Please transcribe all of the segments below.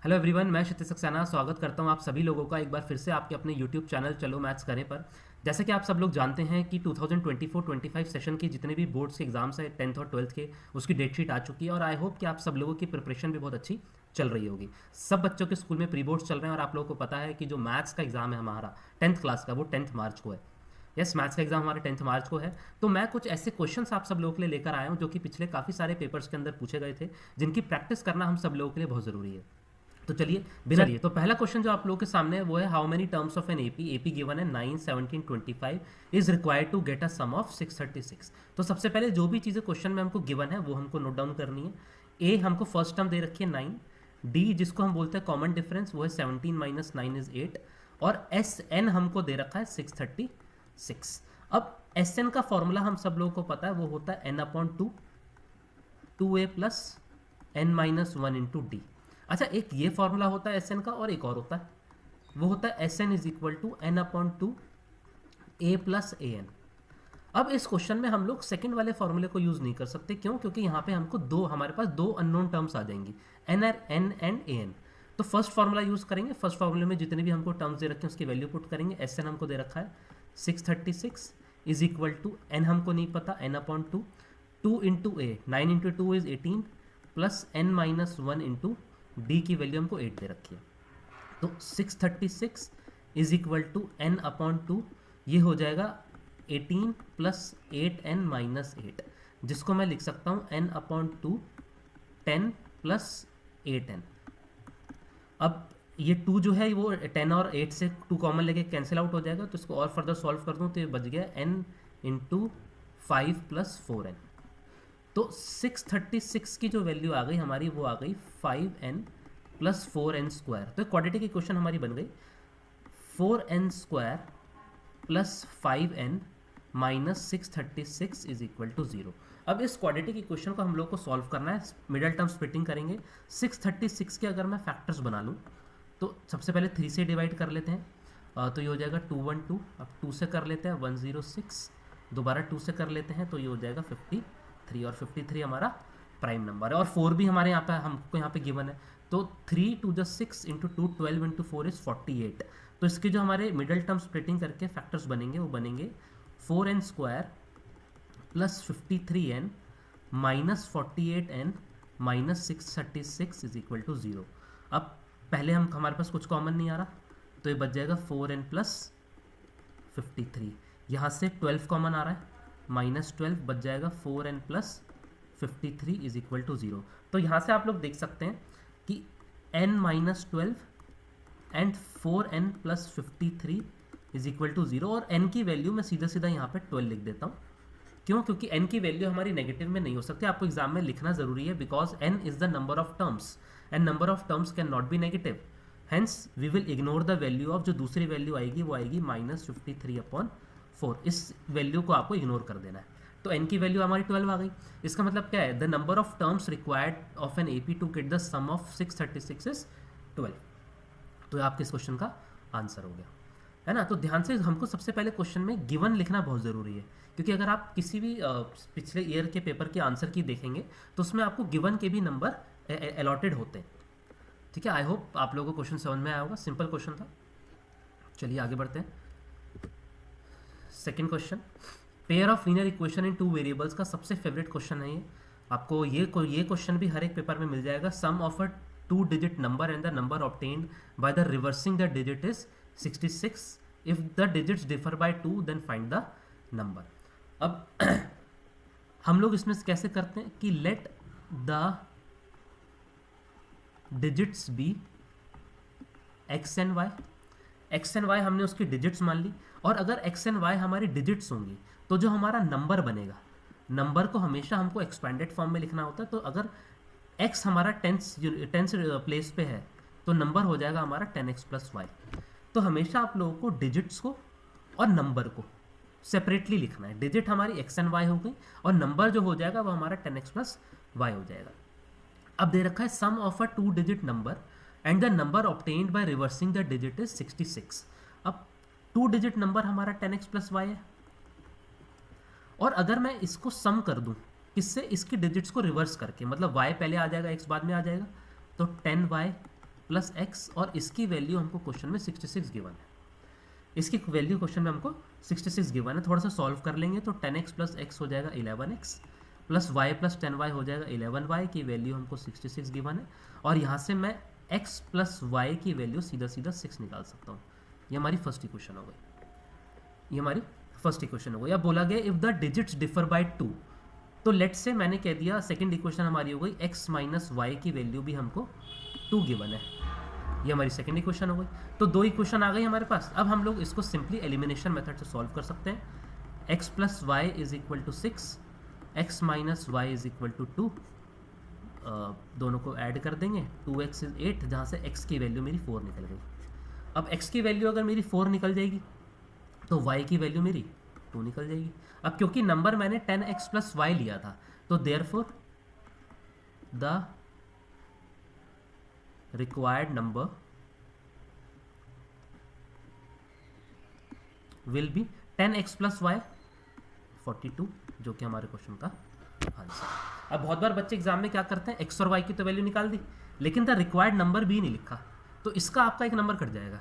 Hello everyone, मैं क्षितिज सक्सेना स्वागत करता हूं आप सभी लोगों का एक बार फिर से आपके अपने यूट्यूब चैनल चलो मैथ्स करें पर। जैसे कि आप सब लोग जानते हैं कि 2024-25 सेशन के जितने भी बोर्ड्स के एग्जाम्स हैं 10th और 12th के, उसकी डेट शीट आ चुकी है और आई होप कि आप सब लोगों की प्रिपरेशन भी बहुत अच्छी चल रही होगी। सब बच्चों के स्कूल में प्री बोर्ड्स चल रहे हैं और आप लोगों को पता है कि जो मैथ्स का एग्जाम है हमारा 10th क्लास का, वो 10th मार्च को है। यस, मैथ्स का एग्जाम हमारे 10th मार्च को है। तो मैं कुछ ऐसे क्वेश्चंस आप सब लोगों के लिए लेकर आया हूं जो कि पिछले काफ़ी सारे पेपर्स के अंदर पूछे गए थे, जिनकी प्रैक्टिस करना हम सब लोगों के लिए बहुत ज़रूरी है। तो चलिए तो पहला क्वेश्चन जो आप लोगों के सामने है वो है how many terms of an AP AP given है 9 17 25 is required to get a sum of 636। तो सबसे पहले जो भी चीज़ें क्वेश्चन में हमको गिवन है वो हमको नोट डाउन करनी है। ए हमको फर्स्ट टर्म दे रखी है 9, डी जिसको हम बोलते हैं कॉमन डिफरेंस वो है 17 माइनस 9 इज 8, और एस एन हमको दे रखा है 636। अब एस एन का फॉर्मूला हम सब लोगों को पता है, वो होता है n upon two, two a plus n minus one into d. अच्छा, एक ये फॉर्मूला होता है एस एन का और एक और होता है, वो होता है S n is equal to n upon two a plus a n. अब इस क्वेश्चन में हम लोग सेकंड वाले फॉर्मूले को यूज़ नहीं कर सकते, क्यों? क्योंकि यहाँ पे हमको हमारे पास दो अननोन टर्म्स आ जाएंगी, n r n and a n. तो फर्स्ट फार्मूला यूज़ करेंगे। फर्स्ट फार्मूले में जितने भी हमको टर्म्स दे रखे हैं उसकी वैल्यू पुट करेंगे। एस एन हमको दे रखा है 636 इज इक्वल टू एन हमको नहीं पता, n upon two, two into a, 9 into two is 18 plus n minus one into d की वैल्यू हमको 8 दे रखी है। तो 636 is equal to n upon two, ये हो जाएगा 18 प्लस 8n माइनस 8, जिसको मैं लिख सकता हूँ n upon two 10 plus 8n। अब ये 2 जो है वो 10 और 8 से 2 कॉमन लेके कैंसिल आउट हो जाएगा, तो इसको और फर्दर सॉल्व कर दूँ तो ये बच गया n इंटू 5 प्लस 4n। तो 636 की जो वैल्यू आ गई हमारी वो आ गई 5n प्लस 4n स्क्वायर। तो क्वाड्रेटिक इक्वेशन हमारी बन गई 4n square plus 5n minus 636 is equal to 0। अब इस क्वाड्रेटिक इक्वेशन को हम लोग को सॉल्व करना है, मिडल टर्म स्प्लिटिंग करेंगे। 636 के अगर मैं फैक्टर्स बना लूँ तो सबसे पहले 3 से डिवाइड कर लेते हैं, तो ये हो जाएगा 212। अब 2 से कर लेते हैं 106, दोबारा 2 से कर लेते हैं तो ये हो जाएगा 53, और 53 हमारा प्राइम नंबर है, और 4 भी हमारे यहाँ पे हमको यहाँ पे गिवन है। तो 3 to the 6 into 2 12 into 4 is 48। तो इसके जो हमारे मिडल टर्म स्प्लिटिंग करके फैक्टर्स बनेंगे वो बनेंगे 4n square plus 53n minus 48n minus 636 is equal to 0। अब पहले हमारे पास कुछ कॉमन नहीं आ रहा, तो ये बच जाएगा 4n प्लस 53। यहाँ से 12 कॉमन आ रहा है, माइनस 12 बच जाएगा 4n plus 53 is equal to 0। तो यहाँ से आप लोग देख सकते हैं कि n minus 12 and 4n plus 53 is equal to 0, और n की वैल्यू मैं सीधा सीधा यहाँ पे 12 लिख देता हूँ। क्यों? क्योंकि n की वैल्यू हमारी नेगेटिव में नहीं हो सकती, आपको एग्जाम में लिखना जरूरी है, because n is the number of terms and number of terms can not be negative, hence we will ignore the value of, जो दूसरी वैल्यू आएगी वो आएगी माइनस 53 अपॉन 4। इस वैल्यू को आपको इग्नोर कर देना है। तो n की वैल्यू हमारी 12 आ गई। इसका मतलब क्या है? The number of terms required of an AP to get the sum of 636 is 12। तो आपके इस क्वेश्चन का आंसर हो गया, है ना। तो ध्यान से हमको सबसे पहले क्वेश्चन में गिवन लिखना बहुत ज़रूरी है, क्योंकि अगर आप किसी भी पिछले ईयर के पेपर के आंसर की देखेंगे तो उसमें आपको गिवन के भी नंबर अलॉटेड होते हैं। ठीक है, आई होप आप लोगों को क्वेश्चन समझ में आया होगा, सिंपल क्वेश्चन था। चलिए आगे बढ़ते हैं। Second question, pair of linear equation in two variables का सबसे फेवरेट क्वेश्चन है ये। आपको ये क्वेश्चन भी हर एक पेपर में मिल जाएगा। सम of a 2 digit number and the number obtained by the reversing the digit is 66. If the digits differ by 2 then find the number. अब हम लोग इसमें कैसे करते हैं कि let the digits be x and y। x and y हमने उसकी digits मान ली, और अगर x and y हमारी digits होंगी तो जो हमारा नंबर बनेगा, नंबर को हमेशा हमको एक्सपेंडेड फॉर्म में लिखना होता है। तो अगर x हमारा टेंस प्लेस पे है तो नंबर हो जाएगा हमारा 10x प्लस वाई। तो हमेशा आप लोगों को डिजिट्स को और नंबर को सेपरेटली लिखना है। डिजिट हमारी x एंड y हो गई, और नंबर जो हो जाएगा वो हमारा 10x प्लस वाई हो जाएगा। अब दे रखा है sum of a 2 digit number and the number obtained by reversing the digit is 66। अब 2 digit नंबर हमारा 10x प्लस वाई है, और अगर मैं इसको सम कर दूं किससे? इसकी डिजिट्स को रिवर्स करके, मतलब y पहले आ जाएगा x बाद में आ जाएगा, तो 10y प्लस एक्स, और इसकी वैल्यू हमको क्वेश्चन में 66 गिवन है। इसकी वैल्यू क्वेश्चन में हमको 66 गिवन है। थोड़ा सा सॉल्व कर लेंगे तो 10x प्लस एक्स हो जाएगा 11x, plus y plus 10y हो जाएगा 11y की वैल्यू हमको 66 गिवन है। और यहाँ से मैं x प्लस वाई की वैल्यू सीधा सीधा 6 निकाल सकता हूँ। ये हमारी फर्स्ट इक्वेशन हो गई, ये हमारी फर्स्ट इक्वेशन हो गई। अब बोला गया if the digits differ by 2, तो लेट से मैंने कह दिया सेकंड इक्वेशन हमारी हो गई x माइनस वाई की वैल्यू भी हमको 2 गिवन है। ये हमारी सेकंड इक्वेशन हो गई। तो दो इक्वेशन आ गई हमारे पास। अब हम लोग इसको सिंपली एलिमिनेशन मेथड से सॉल्व कर सकते हैं। x plus y is equal to 6, x minus y is equal to 2, दोनों को ऐड कर देंगे, 2x इज 8, जहाँ से x की वैल्यू मेरी 4 निकल गई। अब x की वैल्यू अगर मेरी 4 निकल जाएगी तो y की वैल्यू मेरी 2 निकल जाएगी। अब क्योंकि नंबर मैंने 10x प्लस वाई लिया था, तो therefore the required number will be 10x plus y 42, जो कि हमारे क्वेश्चन का आंसर। अब बहुत बार बच्चे एग्जाम में क्या करते हैं, x और y की तो वैल्यू निकाल दी, लेकिन द रिक्वायर्ड नंबर भी नहीं लिखा, तो इसका आपका एक नंबर कट जाएगा।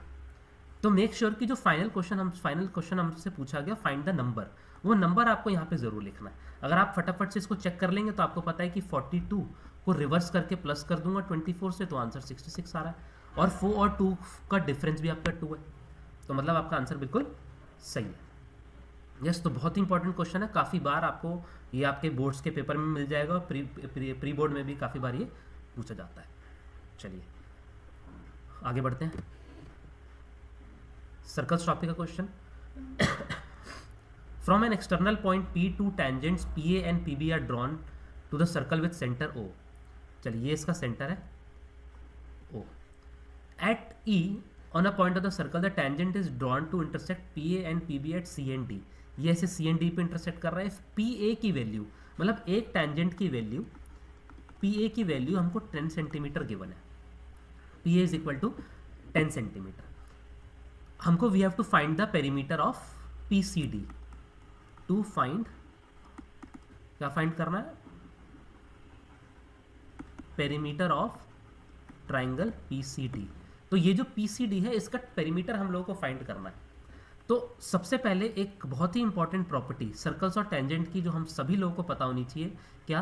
तो मेक श्योर कि जो फाइनल क्वेश्चन हमसे पूछा गया फाइंड द नंबर, वो नंबर आपको यहाँ पे ज़रूर लिखना है। अगर आप फटाफट से इसको चेक कर लेंगे तो आपको पता है कि 42 को रिवर्स करके प्लस कर दूंगा 24 से, तो आंसर 66 आ रहा है। और 4 और 2 का डिफरेंस भी आपका 2 है, तो मतलब आपका आंसर बिल्कुल सही है। यस, तो बहुत ही इंपॉर्टेंट क्वेश्चन है, काफ़ी बार आपको ये आपके बोर्ड्स के पेपर में मिल जाएगा, और प्री बोर्ड में भी काफ़ी बार ये पूछा जाता है। चलिए आगे बढ़ते हैं। सर्कल्स टॉपिक का question. From an external point P two tangents PA and PB are drawn to the circle with centre O। चलिए ये इसका सेंटर है O। At E on a point of the circle the tangent is drawn to intersect PA and PB at C and D। ये ऐसे C and D पे intersect कर रहा है। PA की वैल्यू, मतलब एक टेंजेंट की वैल्यू, PA की वैल्यू हमको 10 सेंटीमीटर गिवन है। PA is equal to 10 centimetre. हमको we have to find the perimeter of PCD। To find, क्या फाइंड करना है, पेरीमीटर ऑफ ट्राइंगल PCD। तो ये जो PCD है इसका पेरीमीटर हम लोगों को फाइंड करना है। तो सबसे पहले एक बहुत ही इंपॉर्टेंट प्रॉपर्टी सर्कल्स और टेंजेंट की जो हम सभी लोगों को पता होनी चाहिए, क्या,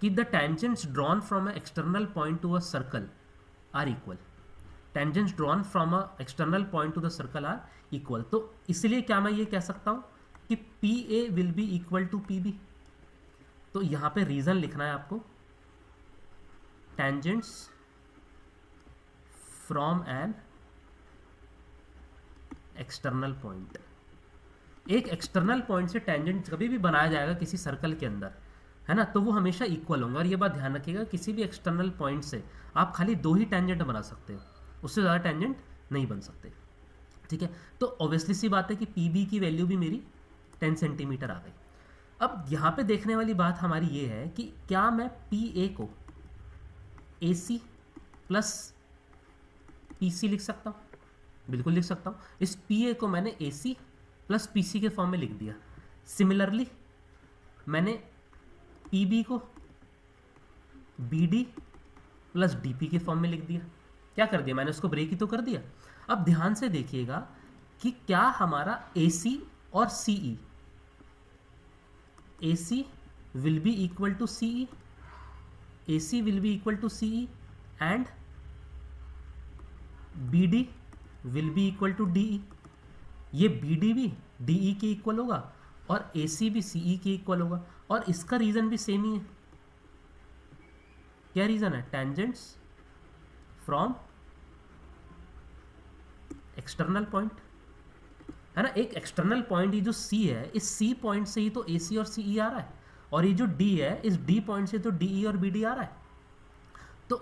कि the tangents drawn from a external point to a circle are equal. Tangents drawn from a external point to the circle are equal. तो इसलिए क्या मैं ये कह सकता हूँ कि PA will be equal to PB। तो यहाँ पे रीजन लिखना है आपको, tangents from an external point. एक एक्सटर्नल पॉइंट से टेंजेंट कभी भी बनाया जाएगा किसी सर्कल के अंदर, है ना, तो वो हमेशा इक्वल होंगे। और ये बात ध्यान रखिएगा, किसी भी एक्सटर्नल पॉइंट से आप खाली 2 ही टेंजेंट बना सकते हो, उससे ज़्यादा टेंजेंट नहीं बन सकते। ठीक है, तो ऑब्वियसली सी बात है कि PB की वैल्यू भी मेरी 10 सेंटीमीटर आ गई। अब यहाँ पे देखने वाली बात हमारी ये है कि क्या मैं PA को AC प्लस PC लिख सकता हूँ? बिल्कुल लिख सकता हूँ। इस PA को मैंने AC प्लस PC के फॉर्म में लिख दिया। सिमिलरली मैंने PB को BD प्लस DP के फॉर्म में लिख दिया। क्या कर दिया मैंने, उसको ब्रेक ही तो कर दिया। अब ध्यान से देखिएगा कि क्या हमारा AC और CE, AC will be equal to CE, AC will be equal to CE and BD will be equal to DE। ये BD भी DE के इक्वल होगा और AC भी CE के इक्वल होगा, और इसका रीजन भी सेम ही है। क्या रीजन है, टेंजेंट्स फ्रॉम एक्सटर्नल पॉइंट, है ना। एक एक्सटर्नल पॉइंट, ये जो C है, इस C पॉइंट से ही तो AC और CE आ रहा है, और ये जो D है, इस D पॉइंट से तो DE और BD आ रहा है। तो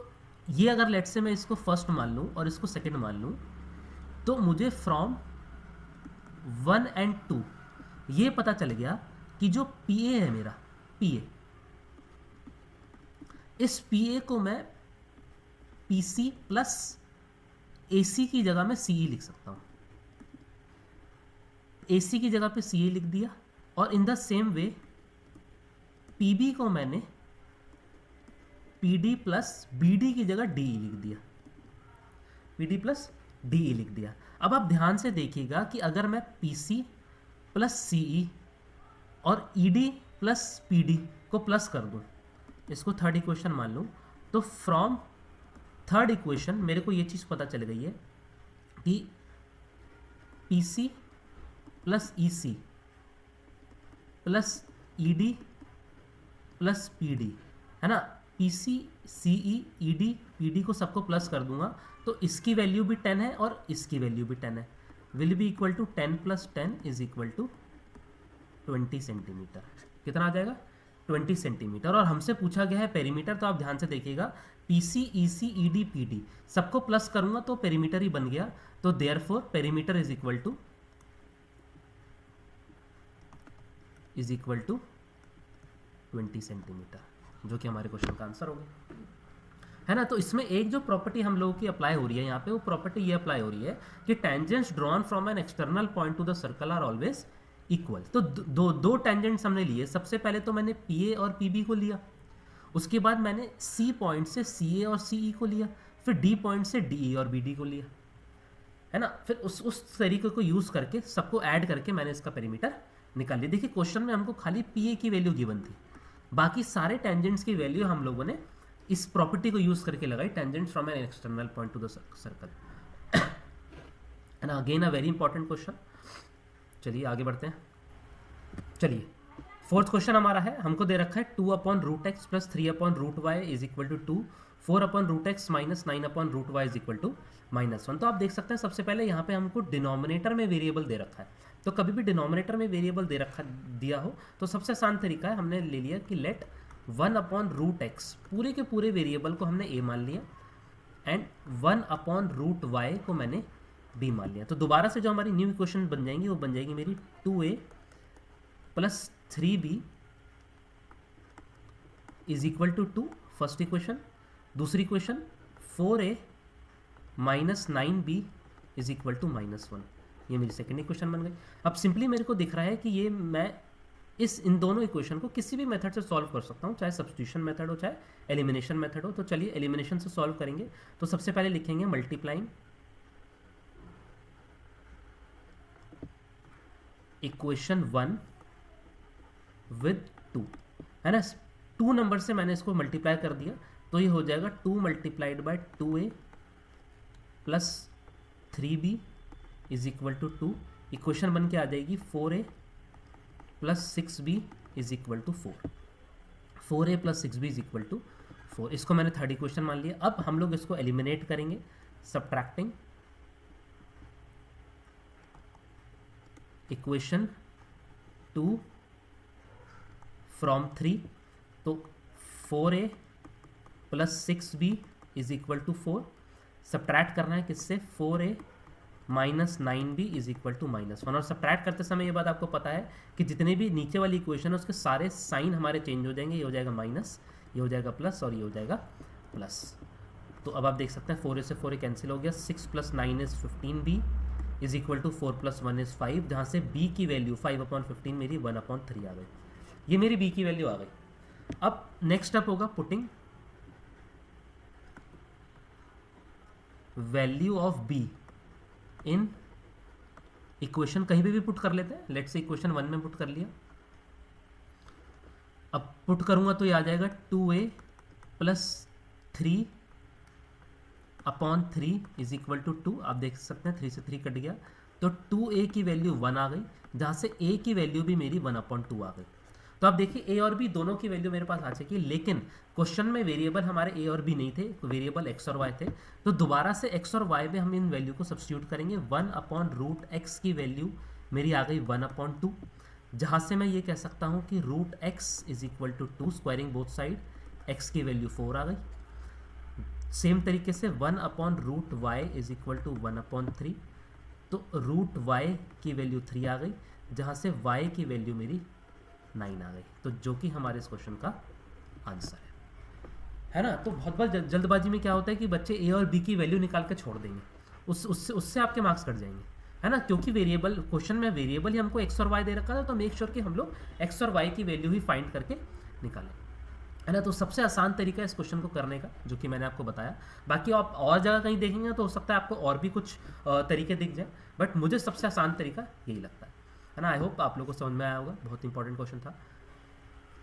ये अगर लेट से मैं इसको फर्स्ट मान लूँ और इसको सेकंड मान लूँ, तो मुझे फ्रॉम 1 एंड 2 ये पता चल गया कि जो PA है मेरा, PA, इस PA को मैं PC प्लस AC की जगह में CE लिख सकता हूँ। AC की जगह पे CE लिख दिया, और in the same way PB को मैंने PD प्लस BD की जगह DE लिख दिया। PD प्लस DE लिख दिया। अब आप ध्यान से देखिएगा कि अगर मैं PC प्लस CE और ED प्लस PD को प्लस कर दूं, इसको थर्ड इक्वेशन मान लूं, तो फ्रॉम थर्ड इक्वेशन मेरे को ये चीज़ पता चल गई है कि PC plus EC plus ED plus PD, है ना, PC CE ED PD को सबको प्लस कर दूंगा तो इसकी वैल्यू भी 10 है और इसकी वैल्यू भी 10 है, will be equal to 10 plus 10 is equal to 20 centimetre. कितना आ जाएगा? 20 सेंटीमीटर। और हमसे पूछा गया है पेरीमीटर, तो आप ध्यान से देखिएगा PC EC ED PD सबको प्लस करूंगा तो पेरीमीटर ही बन गया, तो therefore perimeter is equal to 20 centimetre, जो कि हमारे क्वेश्चन का आंसर होगा, है ना। तो इसमें एक जो प्रॉपर्टी हम लोगों की अप्लाई हो रही है यहाँ पे, वो प्रॉपर्टी ये अप्लाई हो रही है कि tangents drawn from an external point to the circle are always equal. तो दो टेंजेंट्स हमने लिए। सबसे पहले तो मैंने PA और PB को लिया, उसके बाद मैंने C पॉइंट से CA और CE को लिया, फिर D पॉइंट से DE और BD को लिया, है ना। फिर उस तरीके को यूज़ करके सबको ऐड करके मैंने इसका पेरीमीटर निकाल लिया। देखिए क्वेश्चन में हमको खाली PA की वैल्यू गिवन थी, बाकी सारे टेंजेंट्स की वैल्यू हम लोगों ने इस प्रॉपर्टी को यूज़ करके लगाई, tangents from an external point to the circle, है ना। Again a very important question. चलिए आगे बढ़ते हैं। चलिए फोर्थ क्वेश्चन हमारा है, हमको दे रखा है 2/√x plus 3/√y is equal to 2, 4/√x minus 9/√y is equal to -1। तो आप देख सकते हैं सबसे पहले यहाँ पे हमको डिनोमिनेटर में वेरिएबल दे रखा है। तो कभी भी डिनोमिनेटर में वेरिएबल दिया हो तो सबसे आसान तरीका है, हमने ले लिया कि लेट 1/√x, पूरे के पूरे वेरिएबल को हमने a मान लिया, एंड 1/√y को मैंने b मान लिया। तो दोबारा से जो हमारी न्यू इक्वेशन बन जाएंगी वो बन जाएगी मेरी 2a plus 3b is equal to 2, first equation. दूसरी equation 4a minus 9b is equal to -1, ये मेरी सेकेंड इक्वेशन बन गई। अब सिंपली मेरे को दिख रहा है कि ये मैं इन दोनों इक्वेशन को किसी भी मेथड से सॉल्व कर सकता हूँ, चाहे सब्स्टिट्यूशन मेथड हो चाहे एलिमिनेशन मेथड हो। तो चलिए एलिमिनेशन से सॉल्व करेंगे। तो सबसे पहले लिखेंगे मल्टीप्लाइंग इक्वेशन 1 विद 2, है ना। 2 नंबर से मैंने इसको मल्टीप्लाई कर दिया, तो ये हो जाएगा 2 multiplied by 2a plus 3b is equal to 2। Equation बन के आ जाएगी 4a plus 6b is equal to 4, 4a plus 6b is equal to 4। इसको मैंने थर्ड इक्वेशन मान लिया। अब हम लोग इसको एलिमिनेट करेंगे, सब्ट्रैक्टिंग इक्वेशन 2 फ्रॉम 3, तो 4a plus 6b is equal to 4। Subtract करना है किससे? 4a minus 9b is equal to -1। और सब्ट्रैक्ट करते समय ये बात आपको पता है कि जितने भी नीचे वाली इक्वेशन है उसके सारे साइन हमारे चेंज हो जाएंगे, ये हो जाएगा माइनस, ये हो जाएगा प्लस और ये हो जाएगा प्लस। तो अब आप देख सकते हैं 4a से 4a कैंसिल हो गया, 6 plus 9 is 15b is equal to 4 plus 1 is 5, जहाँ से b की वैल्यू 5/15 मेरी 1/3 आ गई। ये मेरी b की वैल्यू आ गई। अब नेक्स्ट स्टेप होगा putting value of b in equation, कहीं भी पुट कर लेते हैं। लेट्स से इक्वेशन 1 में पुट कर लिया। अब पुट करूंगा तो ये आ जाएगा 2a plus 3/3 is equal to 2। आप देख सकते हैं 3 से 3 कट गया, तो 2a की वैल्यू 1 आ गई, जहाँ से a की वैल्यू भी मेरी 1/2 आ गई। तो आप देखिए a और b दोनों की वैल्यू मेरे पास आ चुकी है, लेकिन क्वेश्चन में वेरिएबल हमारे a और b नहीं थे, वेरिएबल x और y थे। तो दोबारा से x और y में हम इन वैल्यू को सब्स्टिट्यूट करेंगे। 1/√x की वैल्यू मेरी आ गई 1/2, जहाँ से मैं ये कह सकता हूँ कि √x is equal to 2, squaring both side, x की वैल्यू 4 आ गई। सेम तरीके से 1/√y इज इक्वल टू 1/3, तो √y की वैल्यू 3 आ गई, जहाँ से y की वैल्यू मेरी 9 आ गई। तो जो कि हमारे इस क्वेश्चन का आंसर है ना। तो बहुत बार जल्दबाजी में क्या होता है कि बच्चे a और b की वैल्यू निकाल के छोड़ देंगे, उससे आपके मार्क्स कट जाएंगे, है ना। क्योंकि वेरिएबल क्वेश्चन में वेरिएबल ही हमको x और y दे रखा था, तो मेक श्योर कि हम लोग x और y की वैल्यू ही फाइंड करके निकालें। है ना। तो सबसे आसान तरीका है इस क्वेश्चन को करने का, जो कि मैंने आपको बताया। बाकी आप और जगह कहीं देखेंगे तो हो सकता है आपको और भी कुछ तरीके दिख जाए, बट मुझे सबसे आसान तरीका यही लगता है ना। आई होप आप लोगों को समझ में आया होगा, बहुत इंपॉर्टेंट क्वेश्चन था।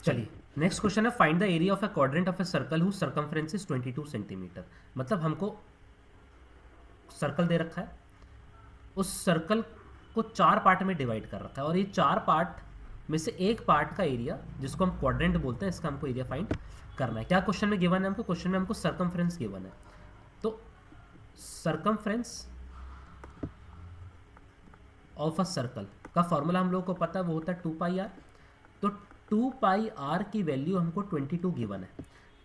चलिए नेक्स्ट क्वेश्चन है, find the area of a quadrant of a circle who circumference is 22 centimetre. मतलब हमको सर्कल दे रखा है, उस सर्कल को 4 पार्ट में डिवाइड कर रखा है, और ये 4 पार्ट में से एक पार्ट का एरिया, जिसको हम क्वाड्रेंट बोलते हैं, इसका हमको एरिया फाइंड करना है। क्या क्वेश्चन में गिवन है हमको? क्वेश्चन में हमको सर्कमफ्रेंस गिवन है। तो सर्कमफ्रेंस ऑफ अ सर्कल का फॉर्मूला हम लोगों को पता है, वो होता है 2πr। तो 2πr की वैल्यू हमको 22 गिवन है।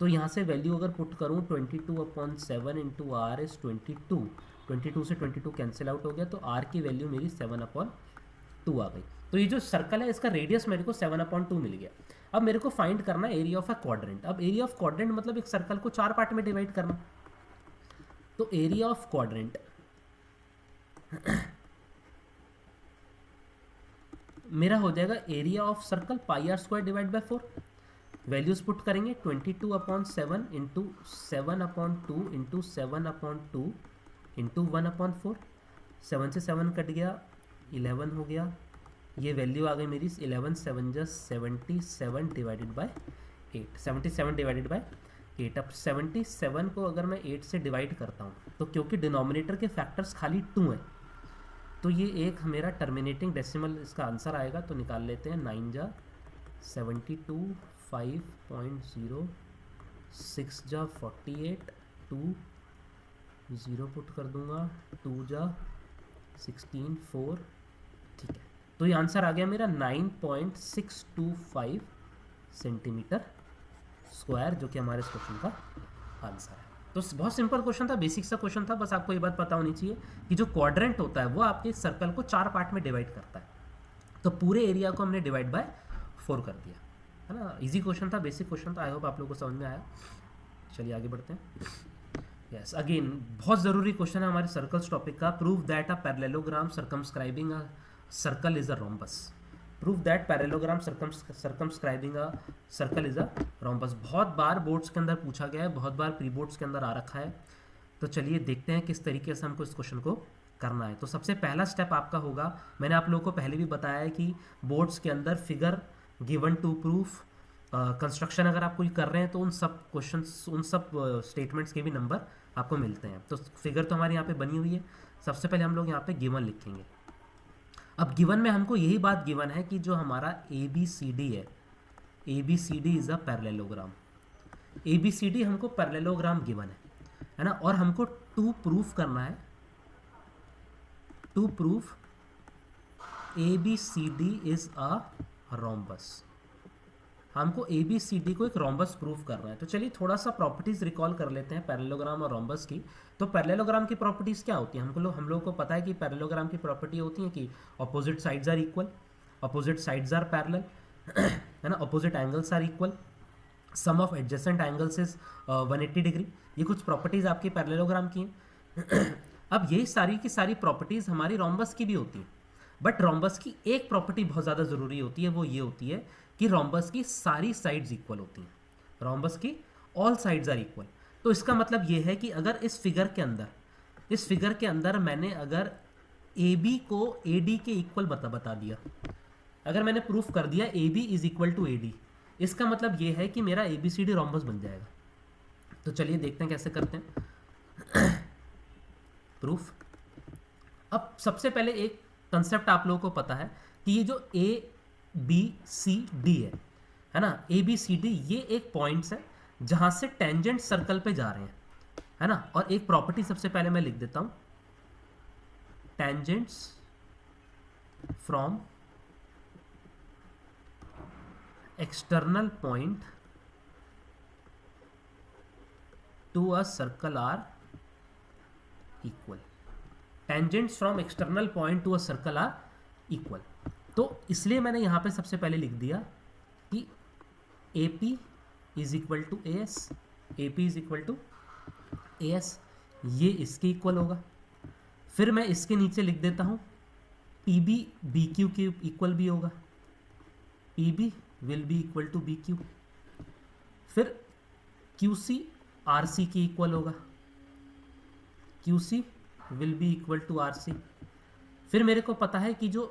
तो यहाँ से वैल्यू अगर पुट करूँ 22/7 इंटू आर इज 22, 22 से 22 कैंसिल आउट हो गया, तो r की वैल्यू मेरी 7/2 आ गई। तो ये जो सर्कल है इसका रेडियस मेरे को 7/2 मिल गया। अब मेरे को फाइंड करना है एरिया ऑफ अ क्वाड्रेंट। अब एरिया ऑफ क्वाड्रेंट मतलब एक सर्कल को 4 पार्ट में डिवाइड करना। तो एरिया ऑफ क्वाड्रेंट मेरा हो जाएगा area of circle πr² divide by 4। Values put करेंगे 22/7 इंटू 7/2 इंटू 7/2 इंटू 1/4। 7 से 7 कट गया, 11 हो गया। ये वैल्यू आ गई मेरी 11 7 जा 77 डिवाइडेड बाय 8, 77 डिवाइडेड बाय 8। अब 77 को अगर मैं 8 से डिवाइड करता हूँ, तो क्योंकि डिनोमिनेटर के फैक्टर्स खाली 2 हैं, तो ये एक मेरा टर्मिनेटिंग डेसिमल इसका आंसर आएगा। तो निकाल लेते हैं, 9 जा 72, 5.0, 6 जा 48, 2 0 पुट कर दूंगा, 2 जा 16, 4। ठीक है, तो ये आंसर आ गया मेरा 9.625 सेंटीमीटर स्क्वायर, जो कि हमारे इस क्वेश्चन का आंसर है। तो बहुत सिंपल क्वेश्चन था, बेसिक सा क्वेश्चन था। बस आपको ये बात पता होनी चाहिए कि जो क्वाड्रेंट होता है वो आपके सर्कल को 4 पार्ट में डिवाइड करता है। तो पूरे एरिया को हमने डिवाइड बाय 4 कर दिया, है ना। इजी क्वेश्चन था, बेसिक क्वेश्चन था। आई होप आप लोगों को समझ में आया। चलिए आगे बढ़ते हैं। यस, अगेन बहुत ज़रूरी क्वेश्चन है हमारे सर्कल्स टॉपिक का। Prove that a parallelogram circumscribing a circle is a rhombus. Prove that parallelogram circumscribing a circle is a rhombus. बहुत बार बोर्ड्स के अंदर पूछा गया है, बहुत बार प्री बोर्ड्स के अंदर आ रखा है। तो चलिए देखते हैं किस तरीके से हमको इस क्वेश्चन को करना है। तो सबसे पहला स्टेप आपका होगा, मैंने आप लोगों को पहले भी बताया है कि बोर्ड्स के अंदर figure given to proof construction अगर आप कोई कर रहे हैं तो उन सब क्वेश्चंस, उन सब स्टेटमेंट्स के भी नंबर आपको मिलते हैं। तो फिगर तो हमारे यहाँ पे बनी हुई है। सबसे पहले हम लोग यहाँ पे गिवन लिखेंगे। अब गिवन में हमको यही बात गिवन है कि जो हमारा ABCD है, ABCD is a parallelogram. ABCD हमको पैरेललोग्राम गिवन है ना। और हमको टू प्रूफ करना है, to proof ABCD is a rhombus. हमको ABCD को एक रोम्बस प्रूफ करना है। तो चलिए थोड़ा सा प्रॉपर्टीज रिकॉल कर लेते हैं पैरेललोग्राम और रोम्बस की। तो पैरेललोग्राम की प्रॉपर्टीज क्या होती हैं? हम लोगों को पता है कि पैरेललोग्राम की प्रॉपर्टी होती है कि opposite sides are equal, opposite sides are parallel, है ना, opposite angles are equal, sum of adjacent angles is 180 degree. ये कुछ प्रॉपर्टीज आपकी पैरेललोग्राम की हैं। अब ये सारी की सारी प्रॉपर्टीज हमारी रोम्बस की भी होती हैं, बट रोम्बस की एक प्रॉपर्टी बहुत ज़्यादा ज़रूरी होती है, वो ये होती है कि रोम्बस की सारी साइड्स इक्वल होती हैं। रोम्बस की ऑल साइड्स आर इक्वल। तो इसका मतलब ये है कि अगर इस फिगर के अंदर मैंने अगर AB को AD के इक्वल बता दिया, अगर मैंने प्रूफ कर दिया AB is equal to AD, इसका मतलब ये है कि मेरा ABCD रोम्बस बन जाएगा। तो चलिए देखते हैं कैसे करते हैं प्रूफ। अब सबसे पहले एक कंसेप्ट आप लोगों को पता है कि ये जो ABCD है ना, ABCD ये एक पॉइंट्स है जहां से टेंजेंट सर्कल पे जा रहे हैं, है ना। और एक प्रॉपर्टी सबसे पहले मैं लिख देता हूं, tangents from external point to a circle are equal. Tangents from external point to a circle are equal. तो इसलिए मैंने यहां पे सबसे पहले लिख दिया कि AP is equal to AS, AP is equal to AS, ये इसके इक्वल होगा। फिर मैं इसके नीचे लिख देता हूं PB BQ के इक्वल भी होगा, PB will be equal to BQ। फिर QC RC की इक्वल होगा, QC will be equal to RC। फिर मेरे को पता है कि जो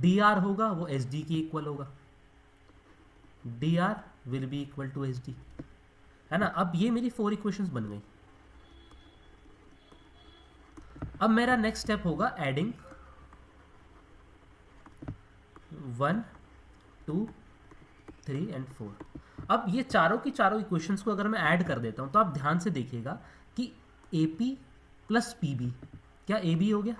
DR होगा वो SD की इक्वल होगा, DR will be equal to SD, है ना। अब ये मेरी 4 इक्वेशंस बन गई। अब मेरा नेक्स्ट स्टेप होगा एडिंग 1 2 3 एंड 4। अब ये चारों की चारों इक्वेशंस को अगर मैं ऐड कर देता हूं तो आप ध्यान से देखिएगा कि AP प्लस PB, क्या AB हो गया?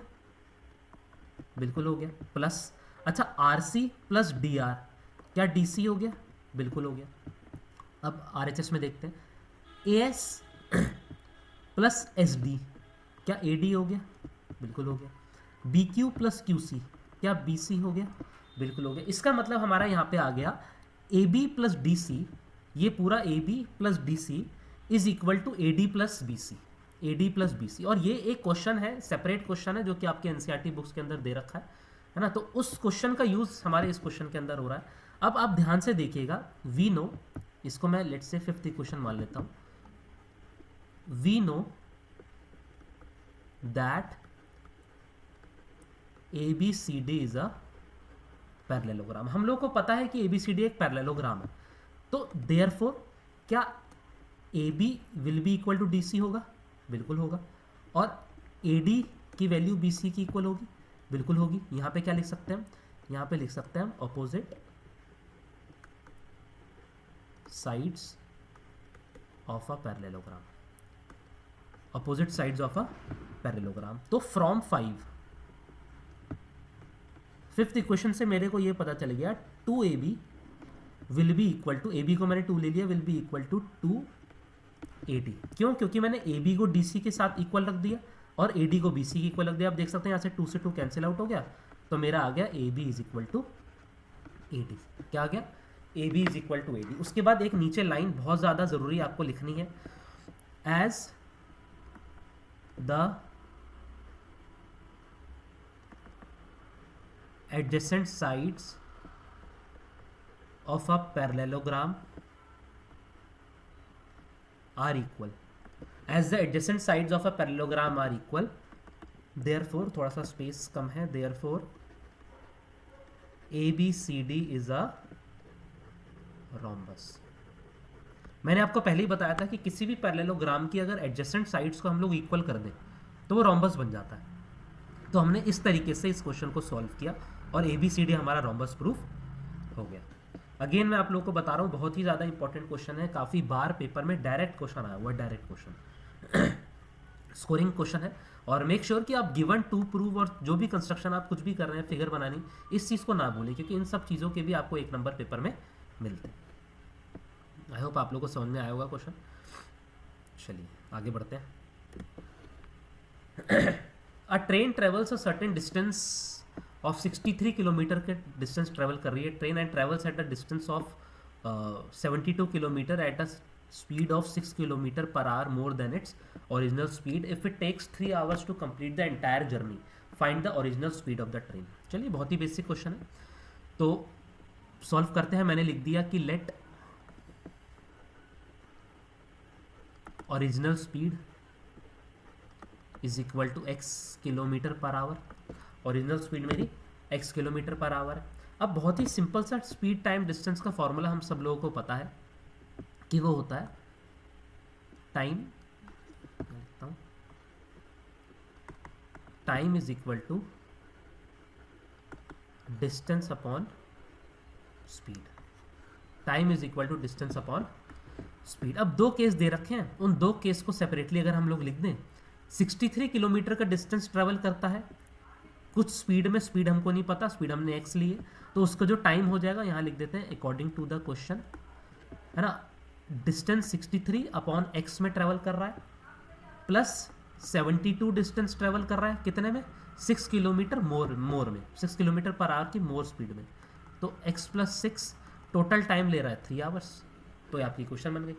बिल्कुल हो गया। प्लस अच्छा RC प्लस DR, क्या DC हो गया? बिल्कुल हो गया। अब RHS में देखते हैं, AS प्लस SD, क्या AD हो गया? बिल्कुल हो गया। BQ प्लस QC, क्या BC हो गया? बिल्कुल हो गया। इसका मतलब हमारा यहाँ पे आ गया AB प्लस DC, ये पूरा AB plus DC is equal to AD plus BC, AD plus BC। और ये एक क्वेश्चन है, सेपरेट क्वेश्चन है जो कि आपके NCERT बुक्स के अंदर दे रखा है ना। तो उस क्वेश्चन का यूज हमारे इस क्वेश्चन के अंदर हो रहा है। अब आप ध्यान से देखिएगा, वी नो, इसको मैं लेट्स से 5th इक्वेशन मान लेता हूं, we know that ABCD is a parallelogram. हम लोग को पता है कि ABCD एक पैरेललोग्राम है, तो देयरफॉर क्या AB will be equal to DC होगा? बिल्कुल होगा। और AD की वैल्यू BC की इक्वल होगी? बिल्कुल होगी। यहाँ पे क्या लिख सकते हैं हम? यहाँ पे लिख सकते हैं हम opposite sides of a parallelogram, opposite sides of a parallelogram. तो फ्रॉम 5th इक्वेशन से मेरे को ये पता चल गया 2AB will be equal to, AB को मैंने 2 ले लिया, will be equal to 2AD। क्यों? क्योंकि मैंने AB को DC के साथ इक्वल रख दिया और AD को BC की इक्वल रख दिया। आप देख सकते हैं यहाँ से 2 से 2 कैंसिल आउट हो गया, तो मेरा आ गया AB is equal to AD। क्या आ गया? AB is equal to AD। उसके बाद एक नीचे लाइन बहुत ज़्यादा ज़रूरी आपको लिखनी है, as the adjacent sides of a parallelogram are equal, as the adjacent sides of a parallelogram are equal, therefore थोड़ा सा स्पेस कम है, therefore ABCD is a rhombus। मैंने आपको पहले ही बताया था कि किसी भी पैरेललोग्राम की अगर एडजेसेंट साइड्स को हम लोग इक्वल कर दें तो वो रोम्बस बन जाता है। तो हमने इस तरीके से इस क्वेश्चन को सॉल्व किया और ABCD हमारा रोम्बस प्रूफ हो गया। अगेन मैं आप लोगों को बता रहा हूँ, बहुत ही ज़्यादा इंपॉर्टेंट क्वेश्चन है, काफ़ी बार पेपर में डायरेक्ट क्वेश्चन आया हुआ है, डायरेक्ट क्वेश्चन स्कोरिंग क्वेश्चन है। और मेक श्योर कि आप गिवन टू प्रूव और जो भी कंस्ट्रक्शन आप कुछ भी कर रहे हैं, फिगर बनानी, इस चीज़ को ना भूलें, क्योंकि इन सब चीज़ों के भी आपको 1 नंबर पेपर में मिलते हैं। आई होप आप लोगों को समझ में आया होगा क्वेश्चन। चलिए आगे बढ़ते हैं। A train travels a certain distance of 63 kilometre के डिस्टेंस ट्रेवल कर रही है train, and travels at a distance of 72 kilometre at a speed of 6 kilometre per hour more than its original speed. If it takes 3 hours to complete the entire journey, find the original speed of the train. चलिए बहुत ही basic question है, तो solve करते हैं। मैंने लिख दिया कि let original speed is equal to x kilometre per hour. Original speed मेरी x किलोमीटर पर आवर है। अब बहुत ही सिंपल सा स्पीड टाइम डिस्टेंस का फॉर्मूला हम सब लोगों को पता है कि वो होता है time is equal to distance upon speed. Time is equal to distance upon speed. अब 2 केस दे रखे हैं, उन 2 केस को सेपरेटली अगर हम लोग लिख दें, 63 किलोमीटर का डिस्टेंस ट्रेवल करता है कुछ स्पीड में, स्पीड हमको नहीं पता, स्पीड हमने x ली है, तो उसका जो टाइम हो जाएगा यहाँ लिख देते हैं अकॉर्डिंग टू द क्वेश्चन, है ना। डिस्टेंस 63 अपॉन x में ट्रेवल कर रहा है, प्लस 72 डिस्टेंस ट्रेवल कर रहा है कितने में? 6 किलोमीटर मोर में, 6 किलोमीटर पर आवर की मोर स्पीड में, तो x प्लस 6 टोटल टाइम ले रहा है 3 आवर्स। तो ये आपकी क्वेश्चन बन गई।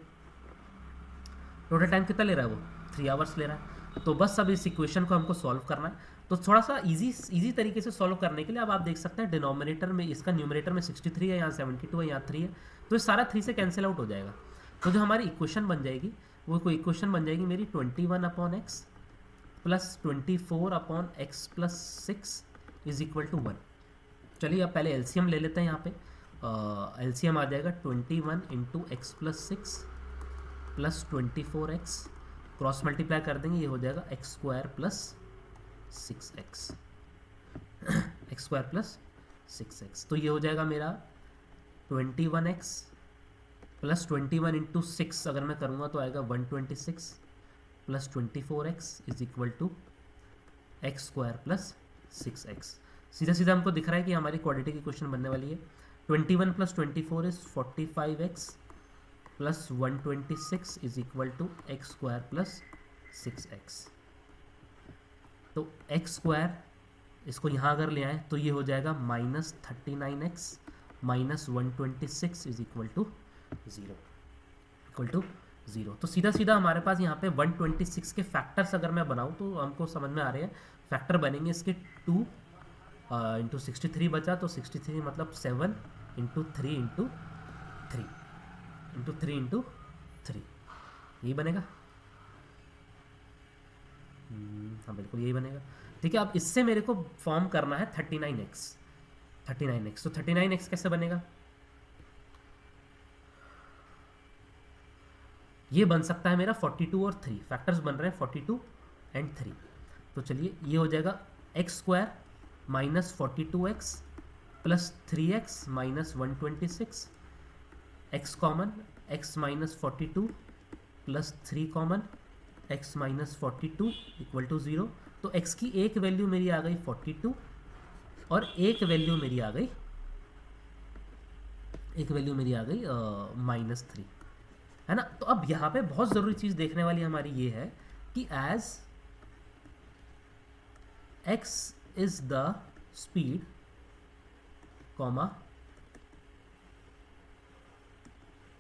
टोटल टाइम कितना ले रहा है वो? 3 आवर्स ले रहा है। तो बस अब इस इक्वेशन को हमको सॉल्व करना है। तो थोड़ा सा इजी तरीके से सॉल्व करने के लिए अब आप देख सकते हैं डिनोमिनेटर में, इसका न्यूमरेटर में 63 है, यहाँ 72 है, यहाँ 3 है, तो ये सारा 3 से कैंसिल आउट हो जाएगा। तो जो हमारी इक्वेशन बन जाएगी वो कोई इक्वेशन बन जाएगी मेरी 21/x plus 24/x+6 is equal to 1। चलिए अब पहले एलसीएम ले लेते हैं। यहाँ पे एलसीएम आ जाएगा 21 into x+6 plus 24x, cross multiply कर देंगे, ये हो जाएगा x² plus 6x, x² plus 6x। तो ये हो जाएगा मेरा 21x प्लस 21 इंटू 6 अगर मैं करूँगा तो आएगा 126 plus 24x is equal to x² plus 6x। सीधा सीधा हमको दिख रहा है कि हमारी क्वाड्रेटिक इक्वेशन बनने वाली है। 21 plus 24 is 45x plus 126 is equal to x² plus 6x। तो x² इसको यहाँ अगर ले आए तो ये हो जाएगा -39x minus 126 is equal to 0। तो सीधा सीधा हमारे पास यहाँ पे 126 के फैक्टर्स अगर मैं बनाऊँ तो हमको समझ में आ रहे हैं। फैक्टर बनेंगे इसके 2 इंटू 63 बचा, तो 63 मतलब 7 इंटू 3 इंटू 3 इंटू 3 इंटू 3, यही बनेगा। हाँ बिल्कुल यही बनेगा। ठीक है, अब इससे मेरे को फॉर्म करना है 39x। तो 39x कैसे बनेगा? ये बन सकता है मेरा 42 और 3, फैक्टर्स बन रहे हैं 42 एंड 3। तो चलिए ये हो जाएगा x² minus 42x plus 3x minus 126, x common, x minus 42 plus 3 common, x minus 42 equal to 0। तो x की एक वैल्यू मेरी आ गई 42 और एक वैल्यू मेरी आ गई -3, है ना। तो अब यहाँ पे बहुत ज़रूरी चीज़ देखने वाली हमारी ये है कि as x is the speed comma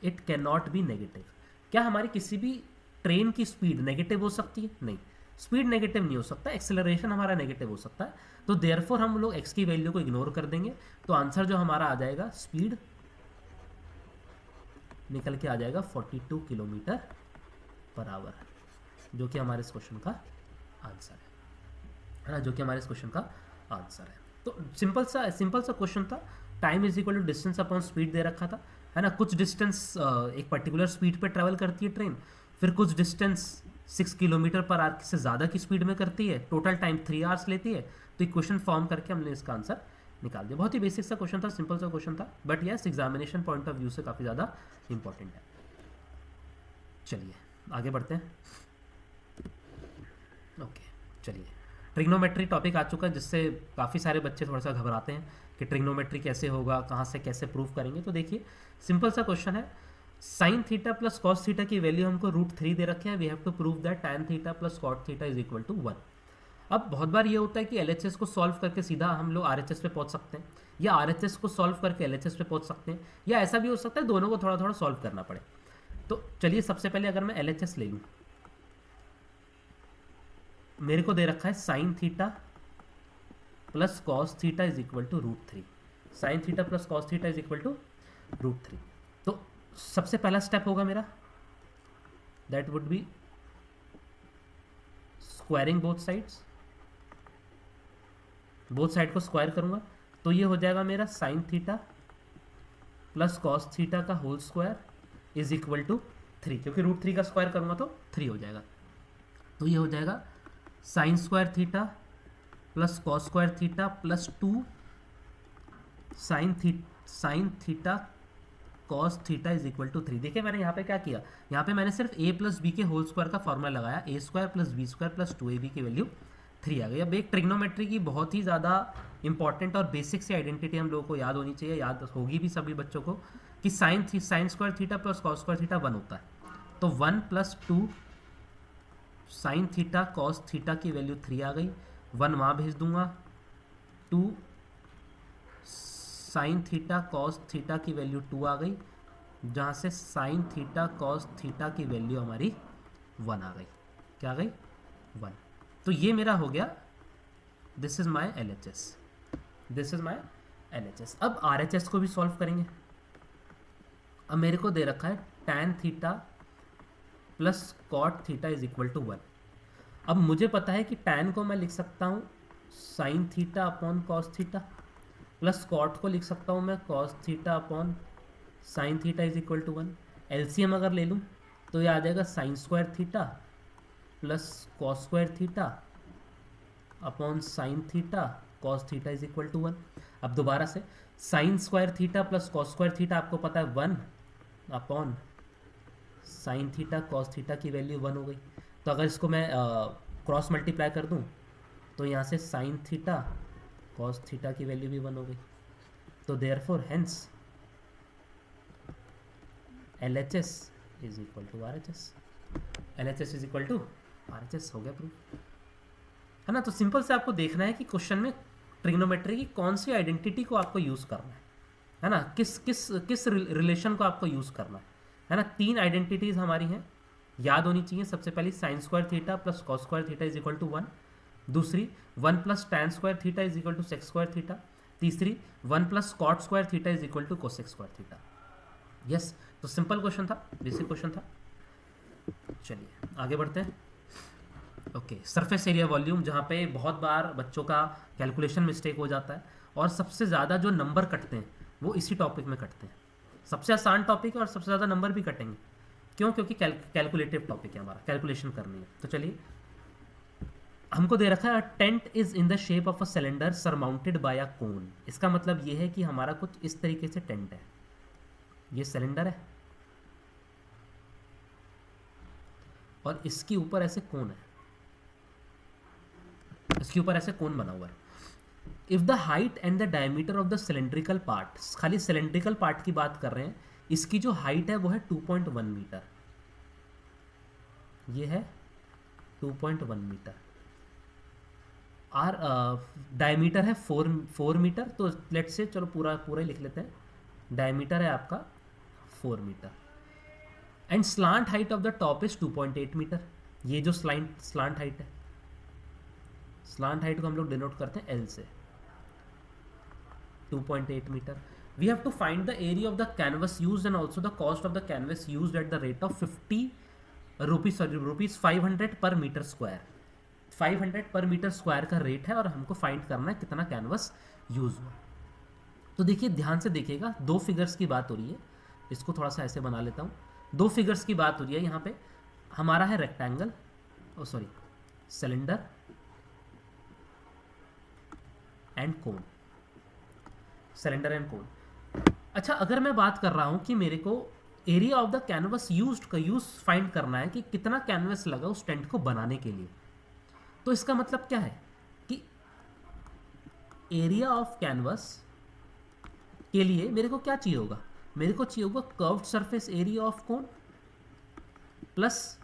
it can not be negative. क्या हमारी किसी भी ट्रेन की स्पीड नेगेटिव हो सकती है? नहीं, स्पीड नेगेटिव नहीं हो सकता, एक्सेलरेशन हमारा नेगेटिव हो सकता है। तो देयरफॉर हम लोग x की वैल्यू को इग्नोर कर देंगे। तो आंसर जो हमारा आ जाएगा, स्पीड निकल के आ जाएगा 42 किलोमीटर पर आवर, जो कि हमारे इस क्वेश्चन का आंसर है ना, जो कि हमारे इस क्वेश्चन का आंसर है। तो सिंपल सा क्वेश्चन था। Time is equal to distance upon speed दे रखा था, है ना। कुछ डिस्टेंस एक पर्टिकुलर स्पीड पे ट्रैवल करती है ट्रेन, फिर कुछ डिस्टेंस 6 किलोमीटर पर आवर से ज़्यादा की स्पीड में करती है, टोटल टाइम 3 आवर्स लेती है। तो इक्वेशन फॉर्म करके हमने इसका आंसर निकाल दिया। बहुत ही बेसिक सा क्वेश्चन था, सिंपल सा क्वेश्चन था, but yes examination point of view से काफ़ी ज़्यादा इंपॉर्टेंट है। चलिए आगे बढ़ते हैं। ओके चलिए, ट्रिग्नोमेट्री टॉपिक आ चुका है, जिससे काफ़ी सारे बच्चे थोड़ा सा घबराते हैं कि ट्रिग्नोमेट्री कैसे होगा, कहाँ से कैसे प्रूव करेंगे। तो देखिए सिंपल सा क्वेश्चन है, sine theta plus cos theta की वैल्यू हमको √3 दे रखे हैं। We have to prove that tan theta plus cot theta is equal to 1। अब बहुत बार ये होता है कि LHS को सॉल्व करके सीधा हम लोग RHS पे पहुंच सकते हैं, या RHS को सॉल्व करके LHS पे पहुंच सकते हैं, या ऐसा भी हो सकता है दोनों को थोड़ा थोड़ा सॉल्व करना पड़े। तो चलिए सबसे पहले अगर मैं LHS ले लूँ, मेरे को दे रखा है sine theta plus cos theta is equal to √3। Sine theta plus cos theta is equal to √3। तो सबसे पहला स्टेप होगा मेरा, that would be squaring both sides. Both side को स्क्वायर करूंगा तो ये हो जाएगा मेरा sine theta plus cos theta का whole square is equal to 3, क्योंकि √3 का स्क्वायर करूंगा तो 3 हो जाएगा। तो ये हो जाएगा sine square theta plus cos square theta plus 2 sine theta cos theta is equal to 3। देखिए मैंने यहाँ पे क्या किया, यहाँ पे मैंने सिर्फ a प्लस बी के होल स्क्वायर का फॉर्मूला लगाया, a² plus b² plus 2ab की वैल्यू 3 आ गई। अब एक ट्रिग्नोमेट्री की बहुत ही ज़्यादा इंपॉर्टेंट और बेसिक सी आइडेंटिटी हम लोगों को याद होनी चाहिए, याद होगी भी सभी बच्चों को, कि sign square theta plus cos square theta 1 होता है। तो 1 plus 2 sine theta cos theta की वैल्यू 3 आ गई, 1 वहाँ भेज दूंगा, 2 साइन थीटा कॉस थीटा की वैल्यू 2 आ गई, जहाँ से साइन थीटा कॉस थीटा की वैल्यू हमारी 1 आ गई। क्या आ गई? 1। तो ये मेरा हो गया, this is my LHS, this is my LHS। अब RHS को भी सॉल्व करेंगे। अब मेरे को दे रखा है tan theta plus cot theta is equal to 1। अब मुझे पता है कि टैन को मैं लिख सकता हूँ sine theta upon cos theta, plus cot को लिख सकता हूँ मैं cos theta upon sine theta is equal to 1। LCM अगर ले लूँ तो ये आ जाएगा sine square theta plus cos square theta upon sine theta cos theta is equal to 1। अब दोबारा से sine square theta plus cos square theta आपको पता है 1 upon sine theta cos theta की वैल्यू 1 हो गई। तो अगर इसको मैं क्रॉस मल्टीप्लाई कर दूं तो यहाँ से साइन थीटा कॉस थीटा की वैल्यू भी 1 हो गई। तो therefore hence LHS is equal to RHS। LHS is equal to RHS हो गया प्रूफ, है ना। तो सिंपल से आपको देखना है कि क्वेश्चन में ट्रिग्नोमेट्री की कौन सी आइडेंटिटी को आपको यूज़ करना है ना, किस किस किस रिलेशन को आपको यूज़ करना है ना। 3 आइडेंटिटीज़ हमारी हैं, याद होनी चाहिए। सबसे पहली sine square theta plus cos square theta is equal to 1, दूसरी 1 plus tan square theta is equal to sec square theta, तीसरी 1 plus cot square theta is equal to cosec square theta. Yes, तो simple question था, basic question था। चलिए आगे बढ़ते हैं। Okay, surface area volume, जहाँ पे बहुत बार बच्चों का कैलकुलेशन मिस्टेक हो जाता है और सबसे ज़्यादा जो नंबर कटते हैं वो इसी टॉपिक में कटते हैं। सबसे आसान टॉपिक है और सबसे ज़्यादा नंबर भी कटेंगे। क्यों? क्योंकि कैलकुलेटिव टॉपिक है हमारा, कैलकुलेशन करनी है। तो चलिए, हमको दे रखा है tent is in the shape of a cylinder surmounted by a cone. इसका मतलब ये है कि हमारा कुछ इस तरीके से टेंट है, ये सिलेंडर है और इसके ऊपर ऐसे कोन है, इसके ऊपर ऐसे कोन बना हुआ है। If the height and the diameter of the cylindrical part, खाली सिलेंड्रिकल पार्ट की बात कर रहे हैं, इसकी जो हाइट है वो है 2.1 मीटर, ये है 2.1 मीटर। और डायमीटर है 4 मीटर। तो लेट से चलो पूरा पूरा ही लिख लेते हैं, डायमीटर है आपका 4 metre and slant height of the top is 2.8 metre. ये जो स्लांट हाइट है, स्लांट हाइट को हम लोग डिनोट करते हैं L से, 2.8 metre. We have to find the area of the canvas used and also the cost of the canvas used at the rate of rupees 500 per metre square. 500 per metre square का rate है और हमको find करना है कितना canvas use हुआ। तो देखिए, ध्यान से देखिएगा, 2 फिगर्स की बात हो रही है। इसको थोड़ा सा ऐसे बना लेता हूँ। 2 फिगर्स की बात हो रही है। यहाँ पे हमारा है rectangle, cylinder and cone, cylinder and कोन। अच्छा, अगर मैं बात कर रहा हूं कि मेरे को area of the canvas used का यूज फाइंड करना है कि कितना कैनवस लगा उस टेंट को बनाने के लिए, तो इसका मतलब क्या है कि एरिया ऑफ कैनवस के लिए मेरे को क्या चाहिए होगा, मेरे को चाहिए होगा curved surface area of cone plus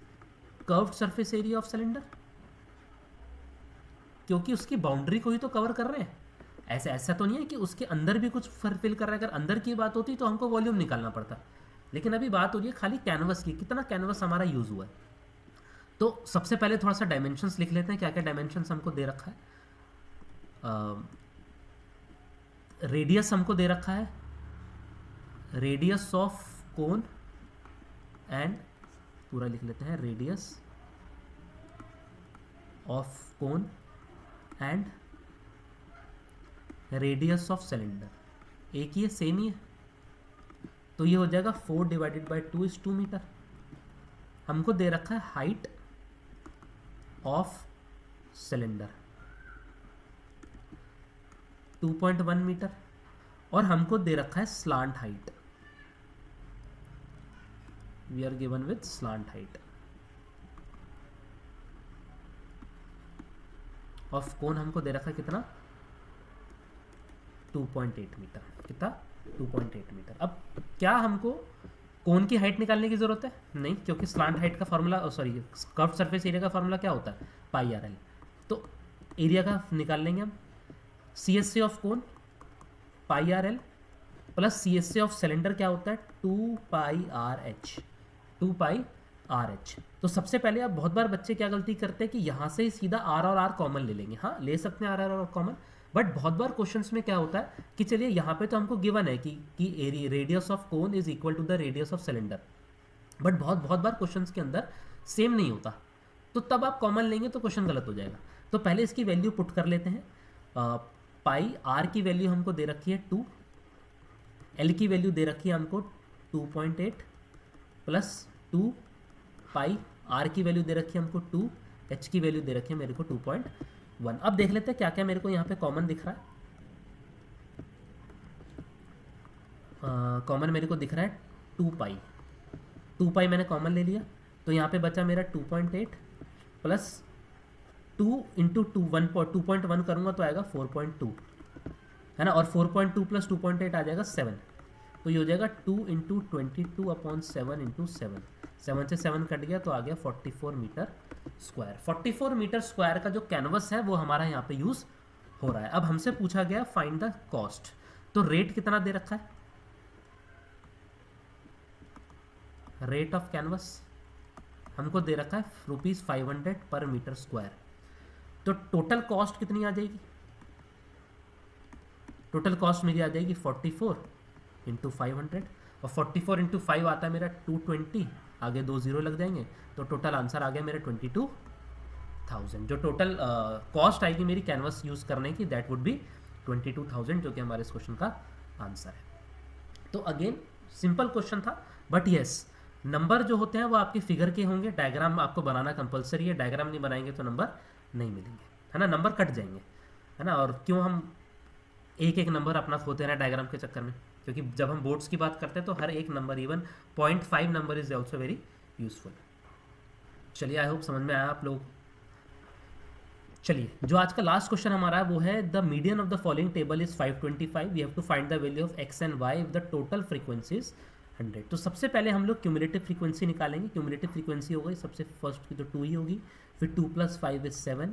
curved surface area of cylinder, क्योंकि उसकी बाउंड्री को ही तो कवर कर रहे हैं। ऐसा तो नहीं है कि उसके अंदर भी कुछ फिल कर रहा है। अगर अंदर की बात होती तो हमको वॉल्यूम निकालना पड़ता, लेकिन अभी बात हो रही है खाली कैनवस की, कितना कैनवस हमारा यूज हुआ है। तो सबसे पहले थोड़ा सा डायमेंशंस लिख लेते हैं, क्या क्या डायमेंशंस हमको दे रखा है। रेडियस हमको दे रखा है, रेडियस ऑफ कोन एंड, पूरा लिख लेते हैं, radius of cone and radius of cylinder. एक ही है, सेम ही है। तो ये हो जाएगा 4 डिवाइडेड बाई 2 इज 2 मीटर। हमको दे रखा है हाइट ऑफ सिलेंडर 2.1 मीटर और हमको दे रखा है slant height, we are given with slant height of cone. हमको दे रखा है कितना, 2.8 मीटर। कितना, 2.8 मीटर। अब क्या हमको कोन की हाइट निकालने की जरूरत है? नहीं, क्योंकि स्लांट हाइट का फार्मूला, कर्व्ड सरफेस एरिया का फार्मूला क्या होता है, पाई आर एल। तो एरिया का निकाल लेंगे हम, CSA of cone pi R L plus CSA of cylinder क्या होता है, 2 पाई आर एच, 2 पाई आर एच। तो सबसे पहले आप, बहुत बार बच्चे क्या गलती करते हैं कि यहाँ से ही सीधा आर और आर कॉमन ले लेंगे। हाँ, ले सकते हैं आर और कॉमन, बट बहुत बार क्वेश्चंस में क्या होता है कि चलिए यहाँ पे तो हमको गिवन है कि radius of cone is equal to the radius of cylinder, but बहुत बहुत बार क्वेश्चन के अंदर सेम नहीं होता, तो तब आप कॉमन लेंगे तो क्वेश्चन गलत हो जाएगा। तो पहले इसकी वैल्यू पुट कर लेते हैं। पाई आर की वैल्यू हमको दे रखी है 2, एल की वैल्यू दे रखी है हमको 2.8 प्लस 2 पाई, आर की वैल्यू दे रखी है हमको 2, एच की वैल्यू दे रखी है मेरे को 2.1। अब देख लेते हैं क्या क्या मेरे को यहाँ पे कॉमन दिख रहा है। कॉमन मेरे को दिख रहा है 2 पाई मैंने कॉमन ले लिया, तो यहाँ पे बचा मेरा 2.8 प्लस 2 इंटू 2.1 करूँगा तो आएगा 4.2, है ना, और 4.2 प्लस 2.8 आ जाएगा 7, तो ये हो जाएगा 2 इंटू 22/7 इंटू 7, 7 से 7 कट गया तो आ गया 44 मीटर स्क्वायर। 44 मीटर स्क्वायर का जो कैनवस है वो हमारा यहाँ पे यूज़ हो रहा है। अब हमसे पूछा गया फाइंड द कॉस्ट, तो रेट कितना दे रखा है, रेट ऑफ कैनवस हमको दे रखा है ₹500 पर मीटर स्क्वायर। तो टोटल कॉस्ट कितनी आ जाएगी, टोटल कॉस्ट मेरी आ जाएगी 44 इंटू 500, और 44 इंटू 5 आता है मेरा 220, आगे 2 जीरो लग जाएंगे, तो टोटल आंसर आ गया मेरा 22,000। जो टोटल कॉस्ट आएगी मेरी कैनवस यूज़ करने की, दैट वुड बी 22,000, जो कि हमारे इस क्वेश्चन का आंसर है। तो अगेन सिंपल क्वेश्चन था, बट येस नंबर जो होते हैं वो आपके फिगर के होंगे, डायग्राम आपको बनाना कंपलसरी है, डायग्राम नहीं बनाएंगे तो नंबर नहीं मिलेंगे, है ना, नंबर कट जाएंगे, है ना। और क्यों हम एक एक नंबर अपना खोते हैं डायग्राम के चक्कर में, क्योंकि जब हम बोर्ड्स की बात करते हैं तो हर एक number, even 0.5 number is also very useful. चलिए आई होप समझ में आया आप लोग। चलिए जो आज का लास्ट क्वेश्चन हमारा है वो है the median of the following table is 525, we have to find the value of x and y if the total frequency is 100। तो सबसे पहले हम लोग क्यूमुलेटिव फ्रीक्वेंसी निकालेंगे। क्यूमुलेटिव फ्रीक्वेंसी हो गई सबसे फर्स्ट की तो 2 ही होगी, फिर 2 + 5 इज 7,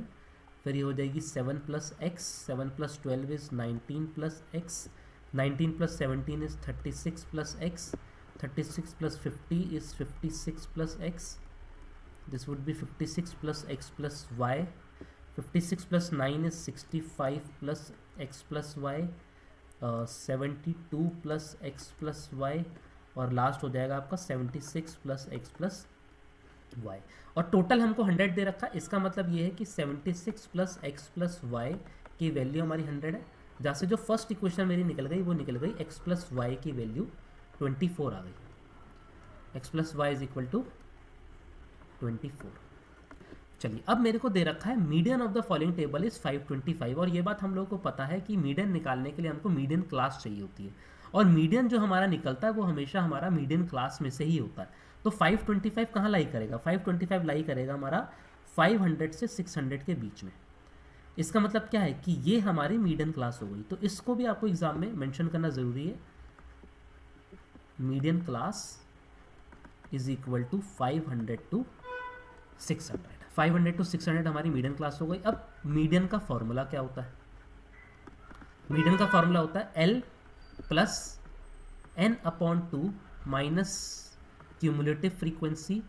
फिर ये हो जाएगी 7 + x, 7 + 12 is 19 + x, 19 + 17 is 36 + x, 36 + 50 is 56 + x, this would be 56 + x + y, 56 + 9 is 65 + x + y, 72 + x + y, और लास्ट हो जाएगा आपका 76 + x + y। और टोटल हमको 100 दे रखा है, इसका मतलब ये है कि 76 + x + y की वैल्यू हमारी 100 है, जहाँ से जो फर्स्ट इक्वेशन मेरी निकल गई वो निकल गई x + y की वैल्यू 24 आ गई, x + y = 24। चलिए अब मेरे को दे रखा है median of the following table is 525, और ये बात हम लोगों को पता है कि मीडियन निकालने के लिए हमको मीडियन क्लास चाहिए होती है, और मीडियन जो हमारा निकलता है वो हमेशा हमारा मीडियन क्लास में से ही होता है। तो 525 कहाँ लाई करेगा, 525 लाई करेगा हमारा 500 से 600 के बीच में। इसका मतलब क्या है कि ये हमारी मीडियन क्लास हो गई, तो इसको भी आपको एग्जाम में मेंशन करना ज़रूरी है। Median class is equal to 500 to 600, 500 to 600 हमारी मीडियन क्लास हो गई। अब मीडियन का फॉर्मूला क्या होता है, मीडियन का फॉर्मूला होता है L + n/2 minus cumulative frequency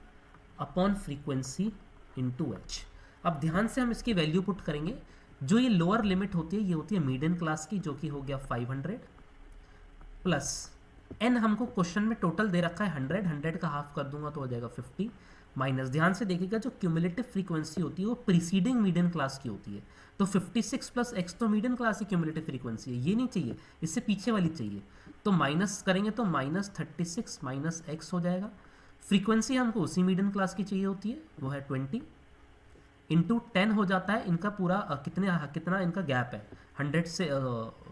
upon frequency into h। अब ध्यान से हम इसकी वैल्यू पुट करेंगे। जो ये लोअर लिमिट होती है ये होती है मीडियन क्लास की, जो कि हो गया 500 प्लस n हमको क्वेश्चन में टोटल दे रखा है 100, 100 का हाफ कर दूंगा तो हो जाएगा 50, माइनस ध्यान से देखिएगा जो क्यूमुलेटिव फ्रीक्वेंसी होती है वो प्रीसीडिंग मीडियन क्लास की होती है, तो 56 + x तो मीडियन क्लास की क्यूमुलेटिव फ्रीक्वेंसी है, ये नहीं चाहिए, इससे पीछे वाली चाहिए, तो माइनस करेंगे तो -36 - x हो जाएगा। फ्रीक्वेंसी हमको उसी मीडियन क्लास की चाहिए होती है, वो है 20 इंटू 10 हो जाता है इनका पूरा कितना इनका गैप है 100 से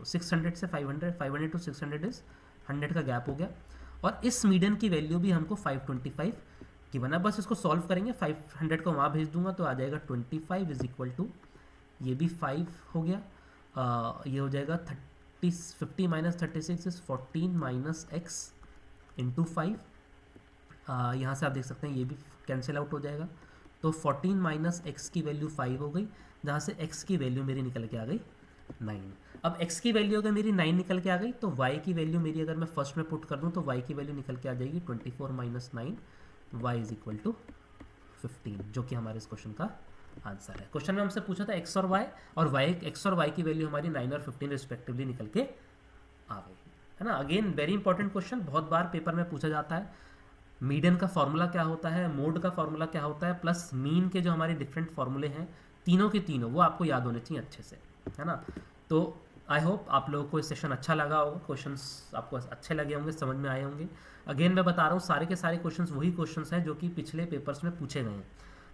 600 से 500, 500 to 600 इज 100 का गैप हो गया, और इस मीडियन की वैल्यू भी हमको 525 की बना। बस इसको सॉल्व करेंगे, 500 को वहाँ भेज दूंगा तो आ जाएगा 25 इज इक्वल टू, ये भी 5 हो गया, ये हो जाएगा 50 - 36 इज 14 - x इंटू 5, यहाँ से आप देख सकते हैं ये भी कैंसिल आउट हो जाएगा, तो 14 - x की वैल्यू 5 हो गई, जहाँ से x की वैल्यू मेरी निकल के आ गई 9। अब x की वैल्यू अगर मेरी 9 निकल के आ गई तो y की वैल्यू मेरी अगर मैं फर्स्ट में पुट कर दूँ तो y की वैल्यू निकल के आ जाएगी 24 - 9, y = 15, जो कि हमारे इस क्वेश्चन का आंसर है। क्वेश्चन में हमसे पूछा था x और y की वैल्यू हमारी 9 और 15 रिस्पेक्टिवली निकल के आ गई, है ना। अगेन वेरी इंपॉर्टेंट क्वेश्चन, बहुत बार पेपर में पूछा जाता है। मीडियन का फॉर्मूला क्या होता है, मोड का फॉर्मूला क्या होता है, प्लस मीन के जो हमारे डिफरेंट फॉर्मूले हैं तीनों के तीनों वो आपको याद होने चाहिए अच्छे से, है ना। तो आई होप आप लोगों को ये सेशन अच्छा लगा होगा, क्वेश्चंस आपको अच्छे लगे होंगे, समझ में आए होंगे। अगेन मैं बता रहा हूँ सारे के सारे क्वेश्चंस वही क्वेश्चंस हैं जो कि पिछले पेपर्स में पूछे गए हैं,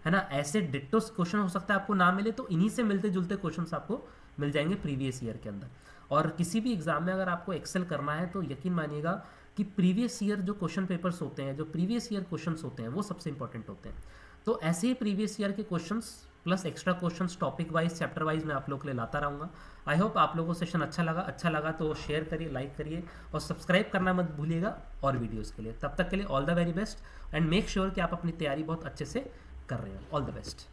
है ना। ऐसे डिट्टो क्वेश्चन हो सकता है आपको ना मिले, तो इन्हीं से मिलते जुलते क्वेश्चंस आपको मिल जाएंगे प्रीवियस ईयर के अंदर। और किसी भी एग्जाम में अगर आपको एक्सेल करना है तो यकीन मानिएगा कि प्रीवियस ईयर जो क्वेश्चन पेपर्स होते हैं, जो प्रीवियस ईयर क्वेश्चंस होते हैं वो सबसे इंपॉर्टेंट होते हैं। तो ऐसे ही प्रीवियस ईयर के questions plus extra questions topic wise chapter wise मैं आप लोग के लिए लाता रहूँगा। आई होप आप लोगों को सेशन अच्छा लगा तो शेयर करिए, लाइक करिए और सब्सक्राइब करना मत भूलिएगा और वीडियोज़ के लिए। तब तक के लिए all the very best and make sure कि आप अपनी तैयारी बहुत अच्छे से कर रहे हो। All the best.